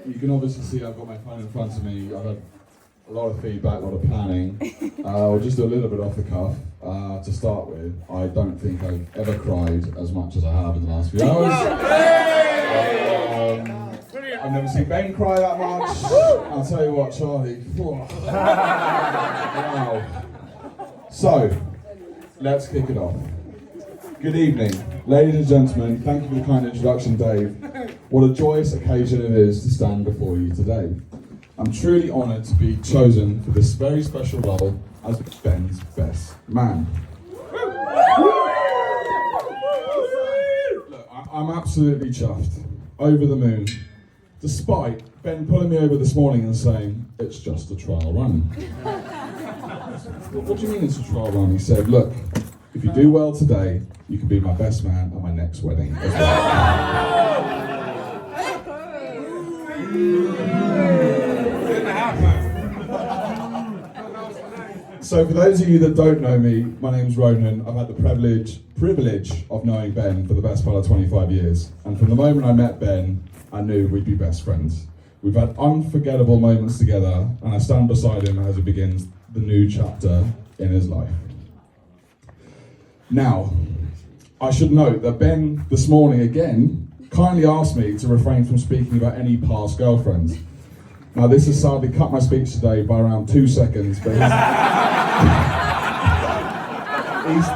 You can obviously see I've got my phone in front of me. I've had a lot of feedback, a lot of planning. I'll just do a little bit off the cuff. To start with, I don't think I've ever cried as much as I have in the last few hours. I've never seen Ben cry that much. I'll tell you what, Charlie. Wow. So, let's kick it off. Good evening, ladies and gentlemen. Thank you for the kind introduction, Dave. What a joyous occasion it is to stand before you today. I'm truly honoured to be chosen for this very special role as Ben's best man. Look, I'm absolutely chuffed, over the moon, despite Ben pulling me over this morning and saying, it's just a trial run. What do you mean it's a trial run? He said, look, if you do well today, you can be my best man at my next wedding as well. So for those of you that don't know me, my name's Ronan. I've had the privilege of knowing Ben for the best part of 25 years. And from the moment I met Ben, I knew we'd be best friends. We've had unforgettable moments together, and I stand beside him as he begins the new chapter in his life. Now, I should note that Ben, this morning again, kindly asked me to refrain from speaking about any past girlfriends. Now, this has sadly cut my speech today by around 2 seconds, but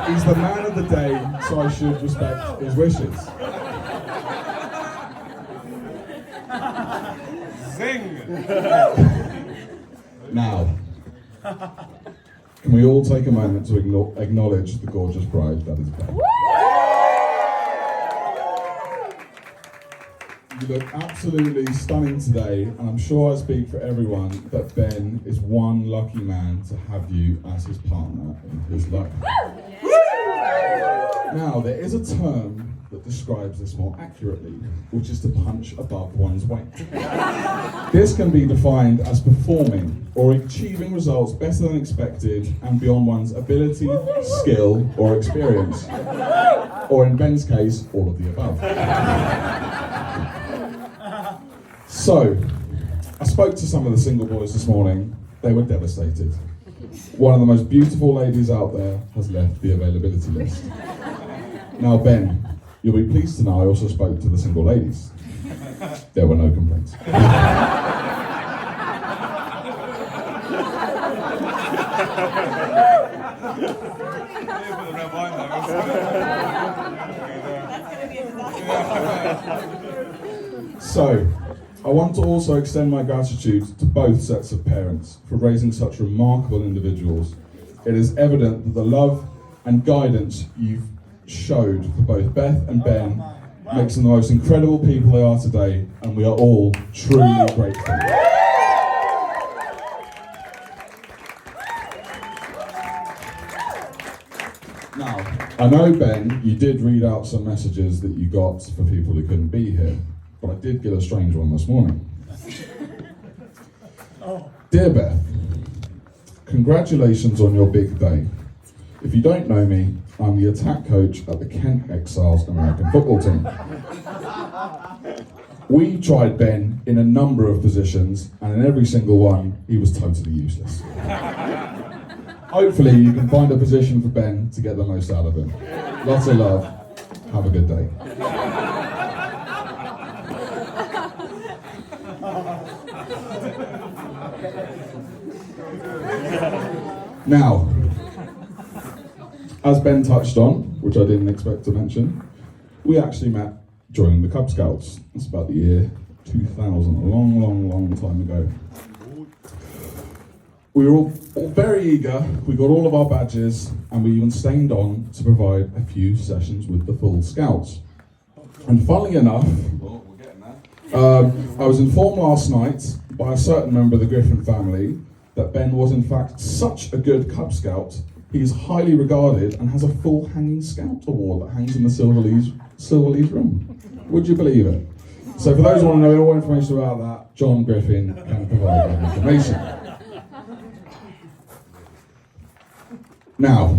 he's the man of the day, so I should respect his wishes. Zing! Now, can we all take a moment to acknowledge the gorgeous bride that is Beth? You look absolutely stunning today, and I'm sure I speak for everyone that Ben is one lucky man to have you as his partner in his life. Now, there is a term that describes this more accurately, which is to punch above one's weight. This can be defined as performing or achieving results better than expected and beyond one's ability, skill, or experience. Or in Ben's case, all of the above. So, I spoke to some of the single boys this morning. They were devastated. One of the most beautiful ladies out there has left the availability list. Now, Ben, you'll be pleased to know I also spoke to the single ladies. There were no complaints. So, I want to also extend my gratitude to both sets of parents for raising such remarkable individuals. It is evident that the love and guidance you've showed for both Beth and Ben makes them the most incredible people they are today, and we are all truly grateful. Now, I know, Ben, you did read out some messages that you got for people who couldn't be here, but I did get a strange one this morning. Dear Beth, congratulations on your big day. If you don't know me, I'm the attack coach at the Kent Exiles American football team. We tried Ben in a number of positions, and in every single one, he was totally useless. Hopefully, you can find a position for Ben to get the most out of him. Lots of love. Have a good day. Now, as Ben touched on, which I didn't expect to mention, we actually met during the Cub Scouts. It's about the year 2000, a long time ago. We were all very eager, we got all of our badges, and we even stayed on to provide a few sessions with the full Scouts. And funnily enough, I was informed last night by a certain member of the Griffin family that Ben was in fact such a good Cub Scout, he is highly regarded and has a full hanging Scout award that hangs in the Silverleaf room. Would you believe it? So for those who want to know more information about that, John Griffin can provide that information. Now,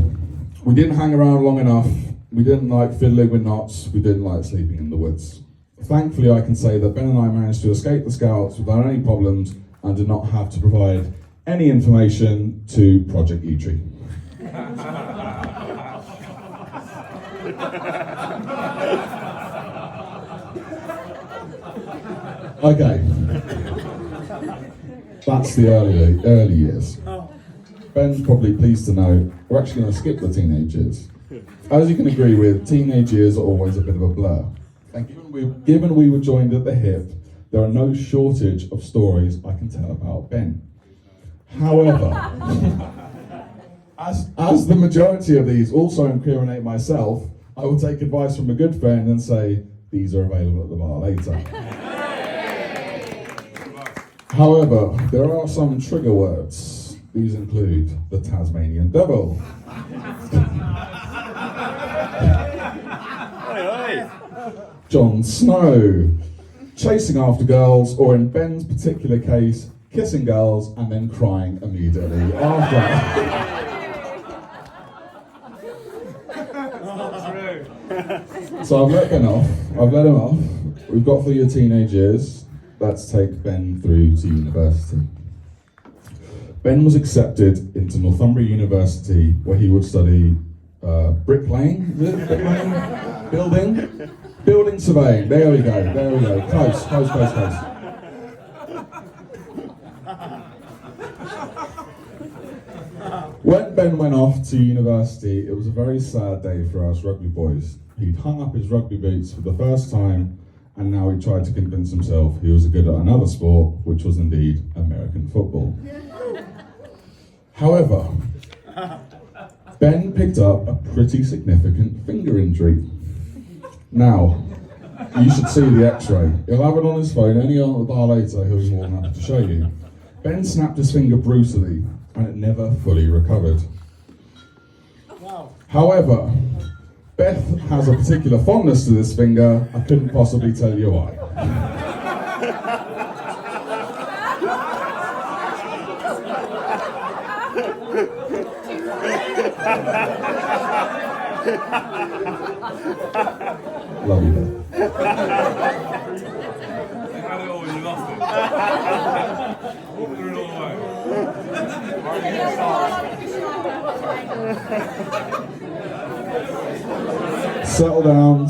we didn't hang around long enough, we didn't like fiddling with knots, we didn't like sleeping in the woods. Thankfully, I can say that Ben and I managed to escape the scouts without any problems and did not have to provide any information to Project E-Tree. Okay, that's the early years. Ben's probably pleased to know we're actually going to skip the teenage years. As you can agree with, teenage years are always a bit of a blur. And given we were joined at the hip, there are no shortage of stories I can tell about Ben. However, as the majority of these also incriminate myself, I will take advice from a good friend and say, these are available at the bar later. However, there are some trigger words. These include the Tasmanian Devil, Jon Snow, chasing after girls, or in Ben's particular case, kissing girls and then crying immediately after. So I've let Ben off. I've let him off. We've got through your teenage years. Let's take Ben through to university. Ben was accepted into Northumbria University, where he would study bricklaying. Is it bricklaying? Building surveying. There we go. Close. When Ben went off to university, it was a very sad day for us rugby boys. He'd hung up his rugby boots for the first time, and now he tried to convince himself he was good at another sport, which was indeed American football. However, Ben picked up a pretty significant finger injury. Now, you should see the x-ray. He'll have it on his phone, only on the bar later he'll be more than happy to show you. Ben snapped his finger brutally, and it never fully recovered. Wow. However, Beth has a particular fondness to this finger. I couldn't possibly tell you why. Love you, Beth. Settle down.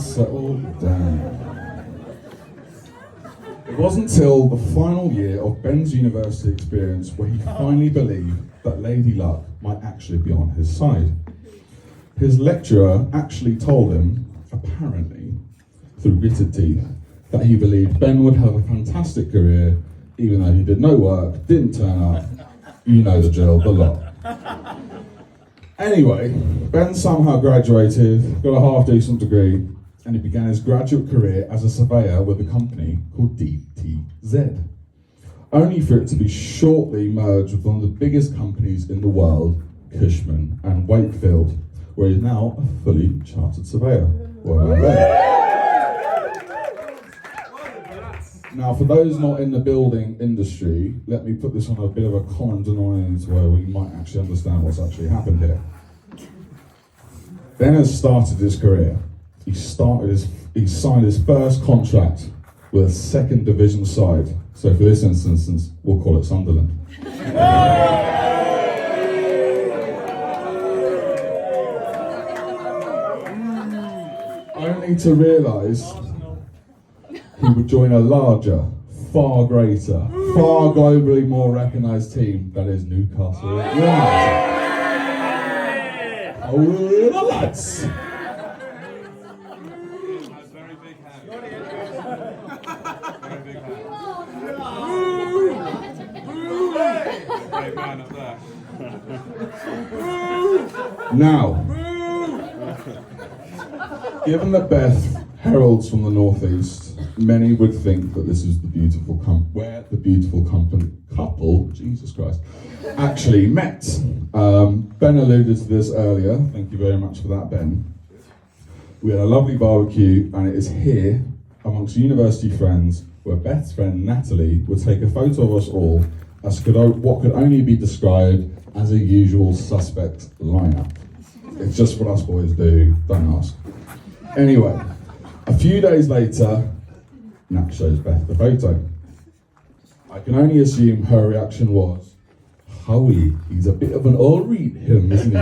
It wasn't until the final year of Ben's university experience where he finally believed that Lady Luck might actually be on his side. His lecturer actually told him, apparently, through gritted teeth, that he believed Ben would have a fantastic career, even though he did no work, didn't turn up, you know the drill, the lot. Anyway, Ben somehow graduated, got a half-decent degree, and he began his graduate career as a surveyor with a company called DTZ, only for it to be shortly merged with one of the biggest companies in the world, Cushman and Wakefield, where he's now a fully chartered surveyor. Well done. Now, for those not in the building industry, let me put this on a bit of a common denominator where we might actually understand what's actually happened here. Ben has started his career. He signed his first contract with a second division side. So for this instance, we'll call it Sunderland. Only to realise he would join a larger, far greater, far globally more recognised team that is Newcastle United. Oh, the lads! Very big hand. Great man up there. Now, given that Beth heralds from the northeast, many would think that this is the beautiful where the beautiful couple, Jesus Christ, actually met. Ben alluded to this earlier. Thank you very much for that, Ben. We had a lovely barbecue, and it is here, amongst university friends, where Beth's friend Natalie would take a photo of us all as what could only be described as a usual suspect lineup. It's just what us boys do, don't ask. Anyway, a few days later, Nat shows Beth the photo. I can only assume her reaction was, Howie, he's a bit of an all read him, isn't he?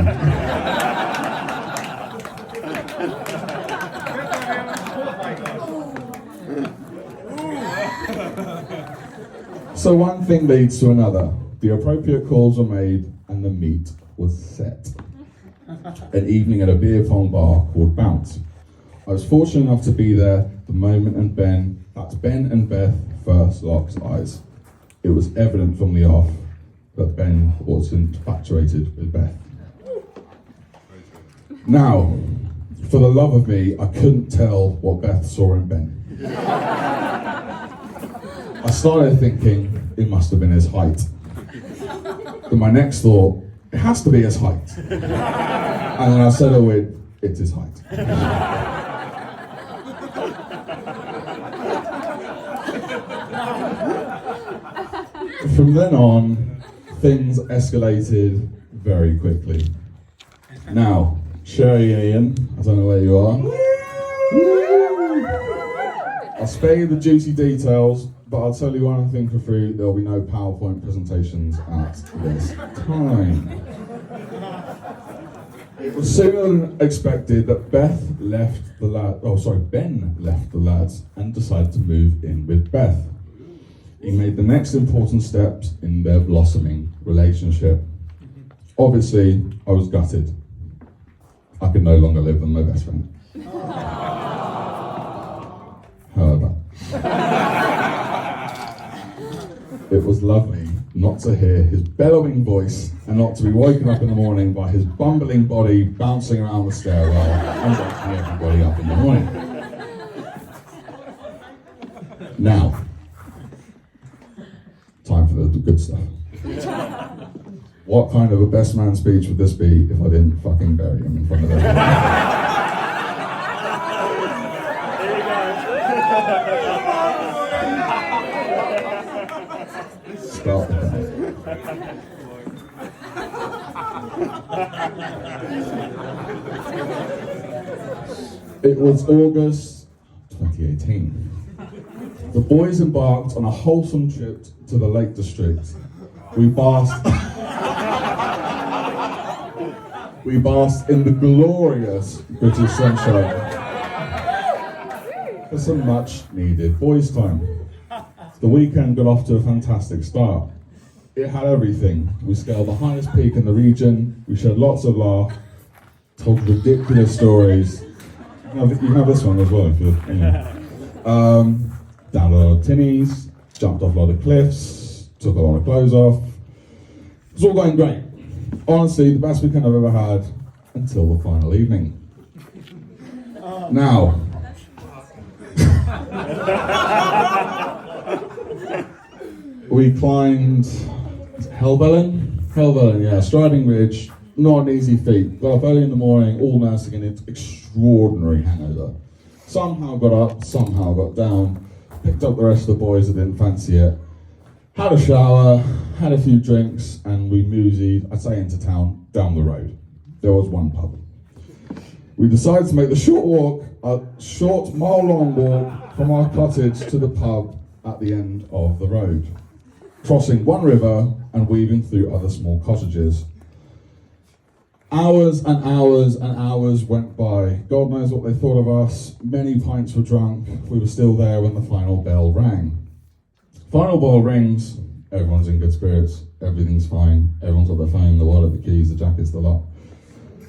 So one thing leads to another. The appropriate calls were made and the meet was set. An evening at a beer pong bar called Bounce. I was fortunate enough to be there the moment Ben and Beth first locked eyes. It was evident from the off that Ben was infatuated with Beth. Now, for the love of me, I couldn't tell what Beth saw in Ben. I started thinking it must have been his height. Then my next thought, it has to be his height. And then I said, it's his height. From then on, things escalated very quickly. Now, Sherry and Ian, I don't know where you are. I'll spare you the juicy details, but I'll tell you one thing for free, there'll be no PowerPoint presentations at this time. It was sooner than expected that Ben left the lads and decided to move in with Beth. He made the next important steps in their blossoming relationship. Obviously, I was gutted. I could no longer live with my best friend. However, it was lovely not to hear his bellowing voice and not to be woken up in the morning by his bumbling body bouncing around the stairwell and waking everybody up in the morning. Now, time for the good stuff. What kind of a best man speech would this be if I didn't fucking bury him in front of everyone? Start with that. It was August 2018. The boys embarked on a wholesome trip to the Lake District. We basked in the glorious British sunshine for some much needed boys' time. The weekend got off to a fantastic start. It had everything. We scaled the highest peak in the region, we shared lots of laughs, told ridiculous stories. You can have this one as well if you're, down a lot of tinnies, jumped off a lot of cliffs, took a lot of clothes off. It was all going great. Honestly, the best weekend I've ever had until the final evening. Now, we climbed Helvellyn, yeah, Striding Ridge, not an easy feat. Got up early in the morning, all nursing an extraordinary hangover. Somehow got up, somehow got down, picked up the rest of the boys that didn't fancy it, had a shower, had a few drinks, and we moosied, I'd say into town, down the road. There was one pub. We decided to make the short mile-long walk from our cottage to the pub at the end of the road, crossing one river and weaving through other small cottages. Hours and hours and hours went by. God knows what they thought of us. Many pints were drunk. We were still there when the final bell rang. Final bell rings, everyone's in good spirits, everything's fine, everyone's got their phone, the wallet, the keys, the jackets, the lot.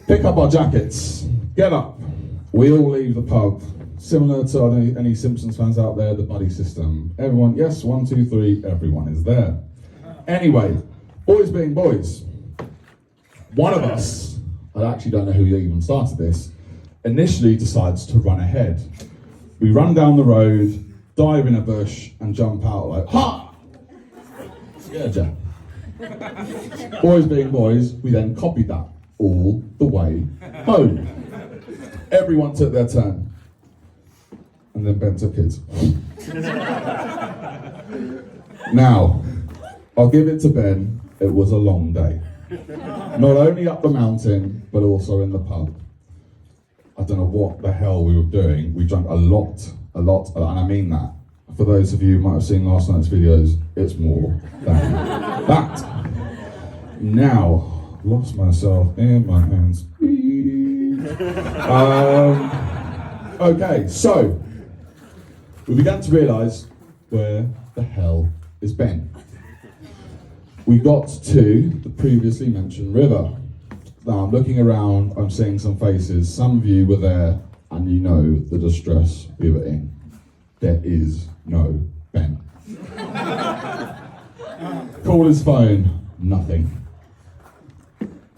Pick up our jackets, get up. We all leave the pub. Similar to any Simpsons fans out there, the buddy system. Everyone, yes, 1, 2, 3, everyone is there. Anyway, boys being boys. One of us, I actually don't know who even started this, initially decides to run ahead. We run down the road, dive in a bush, and jump out like, ha! Scared ya. Boys being boys, we then copied that all the way home. Everyone took their turn. And then Ben took his. Now, I'll give it to Ben, it was a long day. Not only up the mountain, but also in the pub. I don't know what the hell we were doing. We drank a lot, and I mean that. for those of you who might have seen last night's videos, it's more than that. Now, lost myself in my hands. Okay, so we began to realise where the hell is Ben. We got to the previously mentioned river. Now I'm looking around, I'm seeing some faces. Some of you were there and you know the distress we were in. There is no Ben. Called his phone, nothing.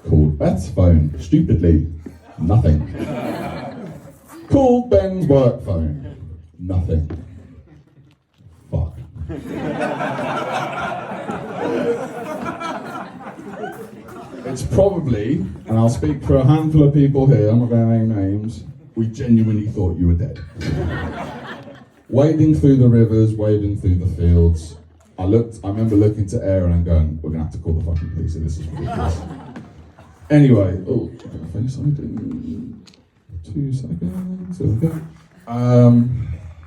Called Beth's phone, stupidly, nothing. Called Ben's work phone, nothing. Fuck. It's probably, and I'll speak for a handful of people here, I'm not going to name names, we genuinely thought you were dead. Wading through the rivers, wading through the fields. I remember looking to Aaron and going, we're going to have to call the fucking police, this is ridiculous. Anyway, oh, face ID. 2 seconds, there we go.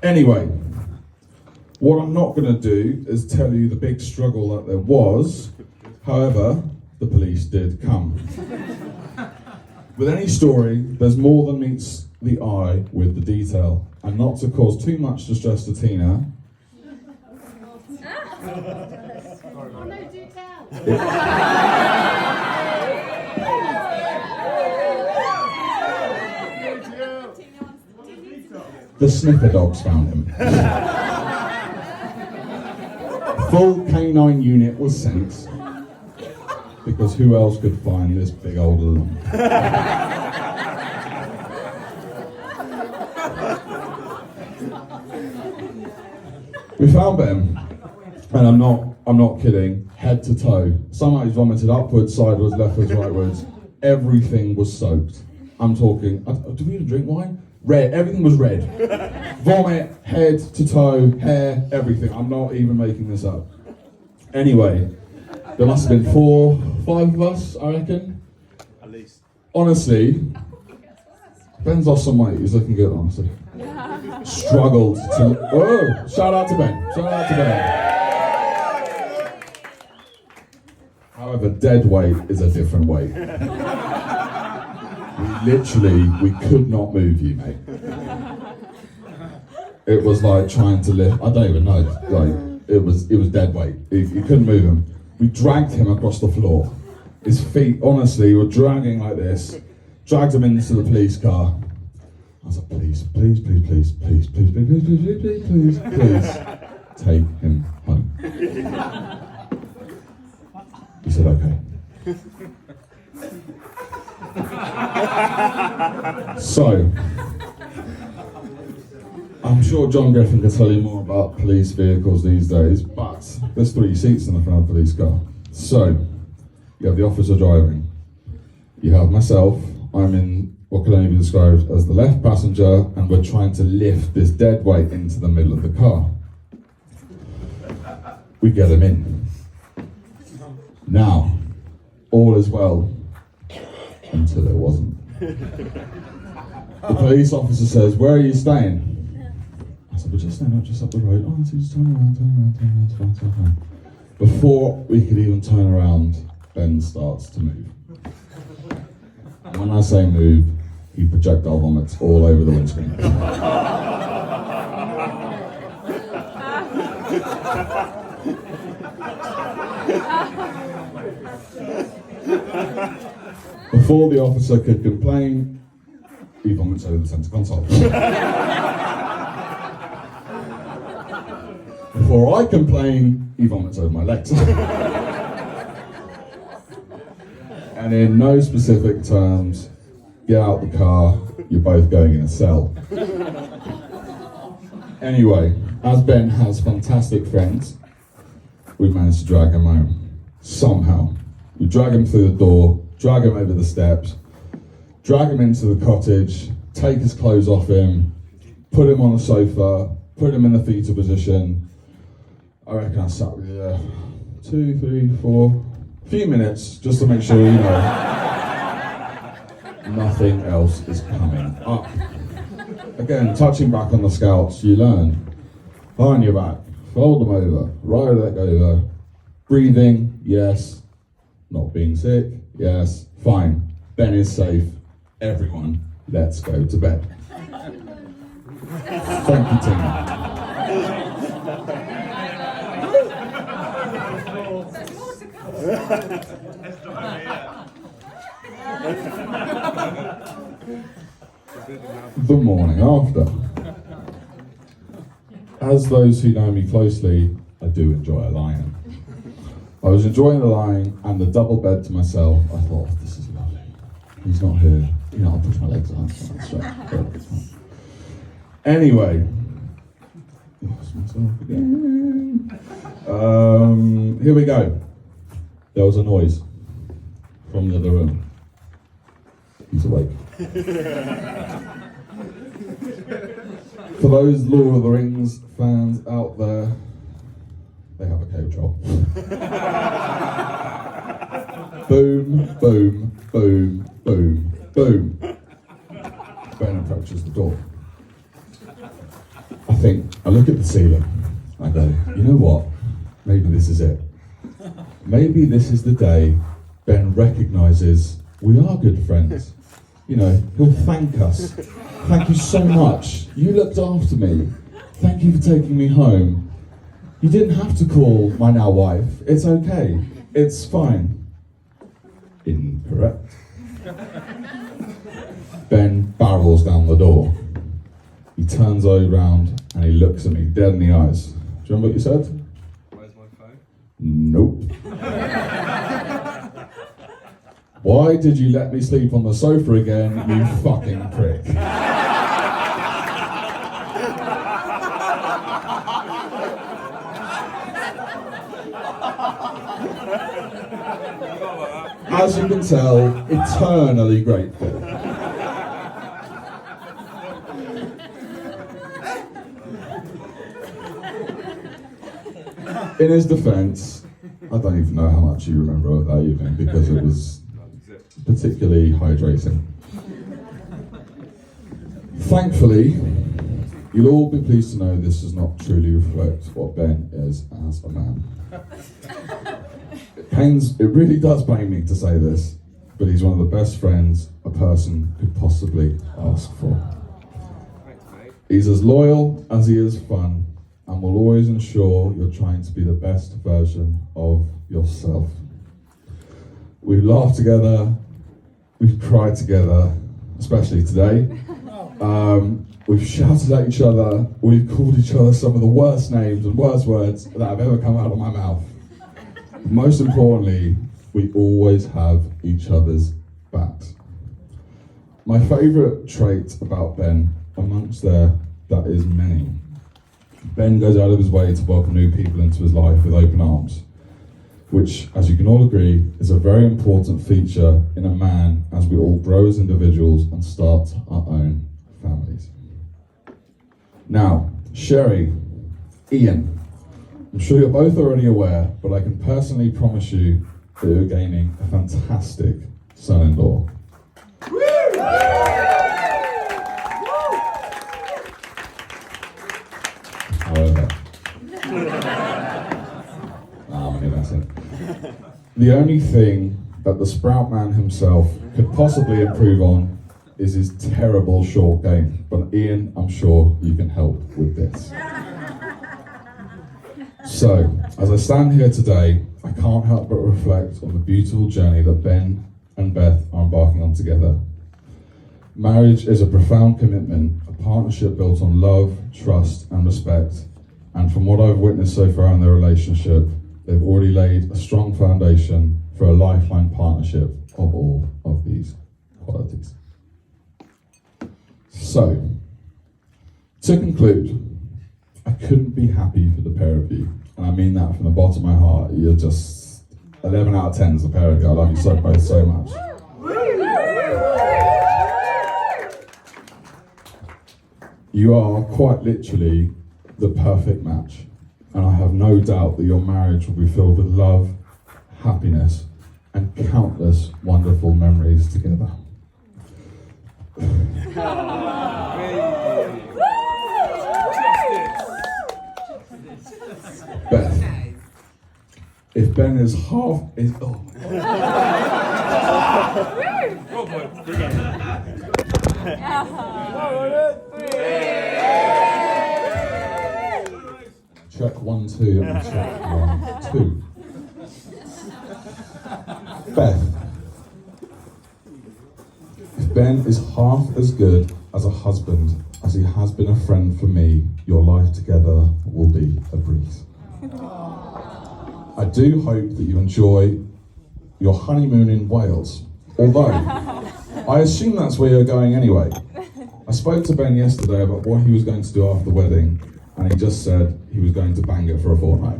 Anyway, what I'm not going to do is tell you the big struggle that there was. However, the police did come. With any story, there's more than meets the eye with the detail. And not to cause too much distress to Tina. Oh no, do tell. The sniffer dogs found him. Full canine unit was sent. Because who else could find this big old lump? We found Ben, and I'm not kidding, head to toe. Somehow he's vomited upwards, sideways, leftwards, rightwards. Everything was soaked. I'm talking, do we even drink wine? Red, everything was red. Vomit, head to toe, hair, everything. I'm not even making this up. Anyway, there must have been 4, 5 of us, I reckon. At least. Honestly, Ben's lost some weight, he's looking good, honestly. Struggled to, whoa, shout out to Ben, shout out to Ben. However, dead weight is a different weight. We could not move you, mate. It was like trying to lift, I don't even know, like, it was dead weight. You couldn't move him. We dragged him across the floor. His feet, honestly, were dragging like this. Dragged him into the police car. I was like, please, please, please, please, please, please, please, please, please, please, please, please, take him home. He said, okay. So, I'm sure John Griffin can tell you more about police vehicles these days, but there's 3 seats in the front of a police car. So, you have the officer driving. You have myself, I'm in what can only be described as the left passenger, and we're trying to lift this dead weight into the middle of the car. We get him in. Now, all is well, until it wasn't. The police officer says, where are you staying? I said, we're just staying up just up the road. Oh, so just turn around, it's fine. Before we could even turn around, Ben starts to move. And when I say move, he projectile vomits all over the windscreen. Before the officer could complain, he vomits over the centre console. Before I complain, he vomits over my legs. And in no specific terms, get out the car, you're both going in a cell. Anyway, as Ben has fantastic friends, we managed to drag him home. Somehow. We drag him through the door, drag him over the steps, drag him into the cottage, take his clothes off him, put him on the sofa, put him in the fetal position. I reckon I sat with you there 2, 3, 4, few minutes just to make sure you know nothing else is coming up. Again, touching back on the scouts, you learn On your back, fold them over, right leg over. Breathing, yes. Not being sick, yes. Fine. Ben is safe. Everyone, let's go to bed. Thank you, Tina. The morning after. As those who know me closely, I do enjoy a lying. I was enjoying the lying and the double bed to myself. I thought, oh, this is lovely. He's not here. You know, I'll push my legs on. Anyway, lost myself again. Here we go. There was a noise from the other room. He's awake. For those Lord of the Rings fans out there, they have a cave troll. Boom, boom, boom, boom, boom. Ben approaches the door. I look at the ceiling. I go, you know what? Maybe this is it. Maybe this is the day Ben recognises we are good friends. You know, he'll thank us. Thank you so much. You looked after me. Thank you for taking me home. You didn't have to call my now wife. It's okay. It's fine. Incorrect. Ben barrels down the door. He turns around and he looks at me dead in the eyes. Do you remember what you said? Where's my phone? Nope. Why did you let me sleep on the sofa again, you fucking prick? As you can tell, eternally grateful. In his defence, I don't even know how much you remember of that evening because it was particularly hydrating. Thankfully, you'll all be pleased to know this does not truly reflect what Ben is as a man. It really does pain me to say this, but he's one of the best friends a person could possibly ask for. Thanks, mate. He's as loyal as he is fun, and will always ensure you're trying to be the best version of yourself. We've laughed together, we've cried together, especially today. We've shouted at each other, we've called each other some of the worst names and worst words that have ever come out of my mouth. Most importantly, we always have each other's backs. My favourite trait about Ben, amongst that is many. Ben goes out of his way to welcome new people into his life with open arms, which, as you can all agree, is a very important feature in a man as we all grow as individuals and start our own families. Now, Sherry, Ian, I'm sure you're both already aware, but I can personally promise you that you're gaining a fantastic son-in-law. However, the only thing that the Sprout Man himself could possibly improve on is his terrible short game. But Ian, I'm sure you can help with this. So, as I stand here today, I can't help but reflect on the beautiful journey that Ben and Beth are embarking on together. Marriage is a profound commitment, a partnership built on love, trust, and respect. And from what I've witnessed so far in their relationship, they've already laid a strong foundation for a lifelong partnership of all of these qualities. So, to conclude, I couldn't be happy for the pair of you. And I mean that from the bottom of my heart. You're just 11 out of 10 as a pair of you. I love you so both so much. You are quite literally the perfect match. And I have no doubt that your marriage will be filled with love, happiness, and countless wonderful memories together. Ben is half is oh. Check 1, 2, and check 1, 2. Beth, if Ben is half as good as a husband as he has been a friend for me, your life together will be a breeze. I do hope that you enjoy your honeymoon in Wales, although I assume that's where you're going anyway. I spoke to Ben yesterday about what he was going to do after the wedding, and he just said he was going to bang it for a fortnight.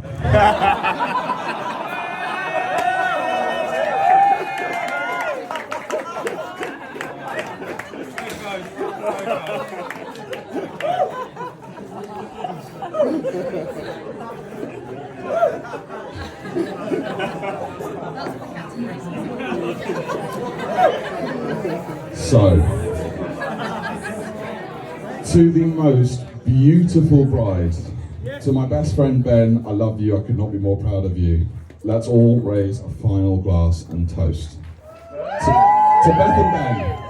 So, to the most beautiful bride, to my best friend Ben, I love you, I could not be more proud of you. Let's all raise a final glass and toast. To Beth and Ben.